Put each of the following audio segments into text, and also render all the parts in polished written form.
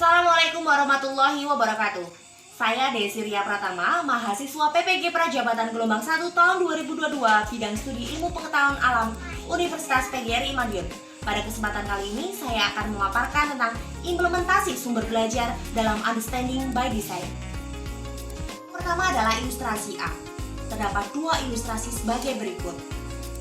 Assalamualaikum warahmatullahi wabarakatuh. Saya Desi Ria Pratama, mahasiswa PPG Prajabatan Gelombang 1 tahun 2022, bidang studi Ilmu Pengetahuan Alam, Universitas PGRI Madiun. Pada kesempatan kali ini, saya akan memaparkan tentang implementasi sumber belajar dalam Understanding by Design. Pertama adalah ilustrasi A. Terdapat dua ilustrasi sebagai berikut.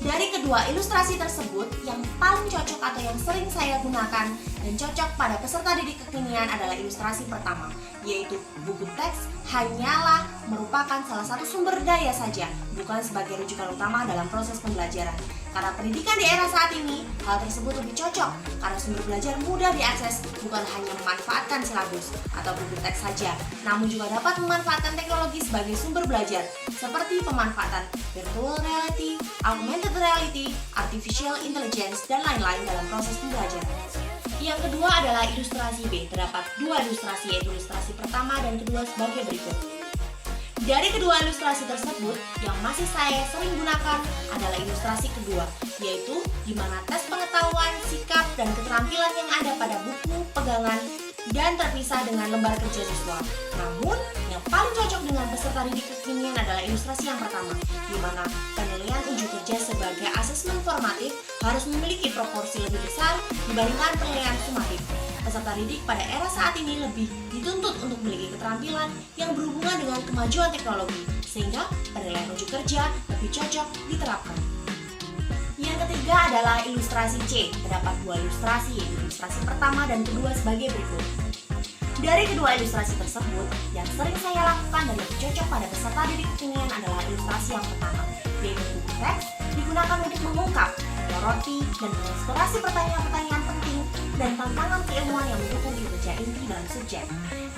Dari kedua ilustrasi tersebut, yang paling cocok atau yang sering saya gunakan dan cocok pada peserta didik kekinian adalah ilustrasi pertama, yaitu buku teks hanyalah merupakan salah satu sumber daya saja, bukan sebagai rujukan utama dalam proses pembelajaran. Karena pendidikan di era saat ini, hal tersebut lebih cocok karena sumber belajar mudah diakses, bukan hanya memanfaatkan silabus atau buku teks saja, namun juga dapat memanfaatkan teknologi sebagai sumber belajar, seperti pemanfaatan virtual reality, augmented reality, artificial intelligence, dan lain-lain dalam proses pembelajaran. Yang kedua adalah ilustrasi B. Terdapat dua ilustrasi, yaitu ilustrasi pertama dan kedua sebagai berikut. Dari kedua ilustrasi tersebut, yang masih saya sering gunakan adalah ilustrasi kedua, yaitu di mana tes pengetahuan, sikap, dan keterampilan yang ada pada buku, pegangan, dan terpisah dengan lembar kerja siswa. Namun, yang paling cocok dengan peserta didik kekinian adalah ilustrasi yang pertama, di mana penilaian uji kerja sebagai asesmen formatif harus memiliki proporsi lebih besar dibandingkan penilaian sumatif. Peserta didik pada era saat ini lebih dituntut untuk memiliki keterampilan yang berhubungan dengan kemajuan teknologi, sehingga penilaian uji kerja lebih cocok diterapkan. Yang ketiga adalah ilustrasi C. Terdapat dua ilustrasi, yaitu ilustrasi pertama dan kedua sebagai berikut. Dari kedua ilustrasi tersebut, yang sering saya lakukan dan lebih cocok pada peserta didik kekinian adalah ilustrasi yang pertama, yaitu buku teks digunakan untuk mengungkap, menyoroti, dan mengeksplorasi pertanyaan-pertanyaan penting dan tantangan keilmuan yang mendukung kinerja inti dalam subjek,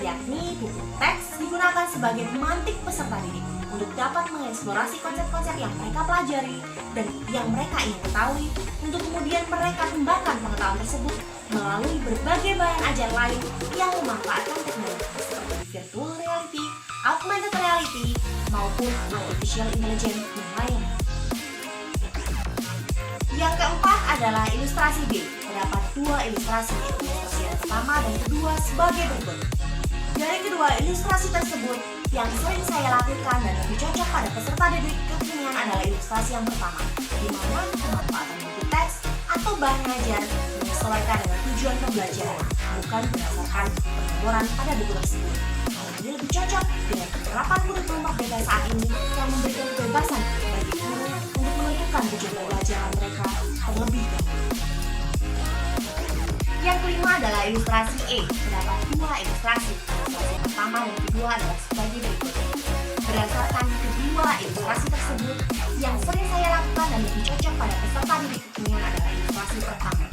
yakni buku teks digunakan sebagai pemantik peserta didik untuk dapat mengeksplorasi konsep-konsep yang mereka pelajari dan yang mereka ingin ketahui, untuk kemudian mereka kembangkan pengetahuan tersebut melalui berbagai bahan ajar lain yang memanfaatkan teknologi seperti virtual reality, augmented reality, maupun artificial intelligence dan lainnya. Yang keempat adalah ilustrasi B. Terdapat dua ilustrasi, yaitu ilustrasi yang pertama dan kedua sebagai berikut. Dari kedua ilustrasi tersebut, yang sering saya lakukan dan lebih cocok pada peserta didik kekinian adalah ilustrasi yang pertama, di mana pemanfaatan buku teks atau bahan ajar menyesuaikan dengan tujuan pembelajaran, bukan berdasarkan pengeboran pada buku tersebut. Hal ini lebih cocok dengan penerapan kurikulum merdeka saat ini yang memberikan kebebasan bagi guru untuk menentukan tujuan pembelajaran mereka terlebih dahulu. Yang kelima adalah ilustrasi E. Terdapat dua ilustrasi. Ilustrasi pertama dan kedua adalah sebagai berikut. Berdasarkan kedua ilustrasi tersebut, yang sering saya lakukan dan lebih cocok pada peserta didik kekinian adalah ilustrasi pertama,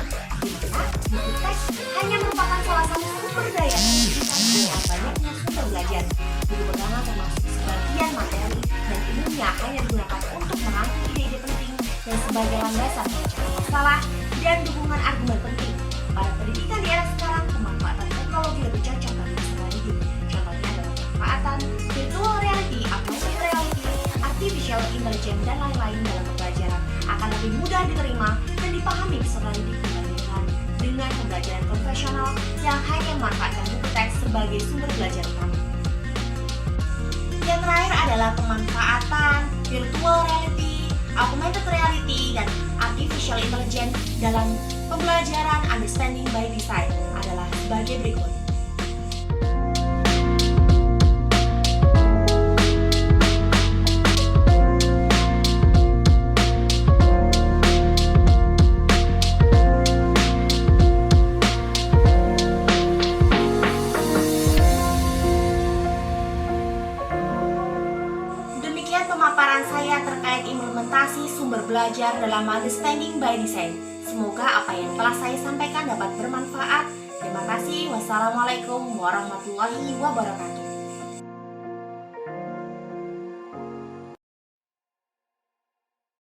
di mana buku teks hanya merupakan salah satu sumber daya pendidikan dengan banyaknya sumber belajar. Buku pegangan termasuk sebagian materi dan umumnya hanya digunakan untuk merangkum ide-ide penting dan sebagai landasan pemecahkan masalah dan dukungan argumen penting. Pada pendidikan di era sekarang, pemanfaatan teknologi lebih cocok bagi peserta didik. Contohnya adalah pemanfaatan virtual reality, augmented reality, artificial intelligence, dan lain-lain dalam pembelajaran akan lebih mudah diterima dan dipahami peserta didik dibandingkan dengan pembelajaran konvensional yang hanya memanfaatkan buku teks sebagai sumber belajar utama. Yang terakhir adalah pemanfaatan virtual reality, augmented reality, dan artificial intelligence dalam pembelajaran Understanding by Design adalah sebagai berikut. Demikian pemaparan saya terkait implementasi sumber belajar dalam Understanding by Design. Semoga apa yang telah saya sampaikan dapat bermanfaat. Terima kasih. Wassalamualaikum warahmatullahi wabarakatuh.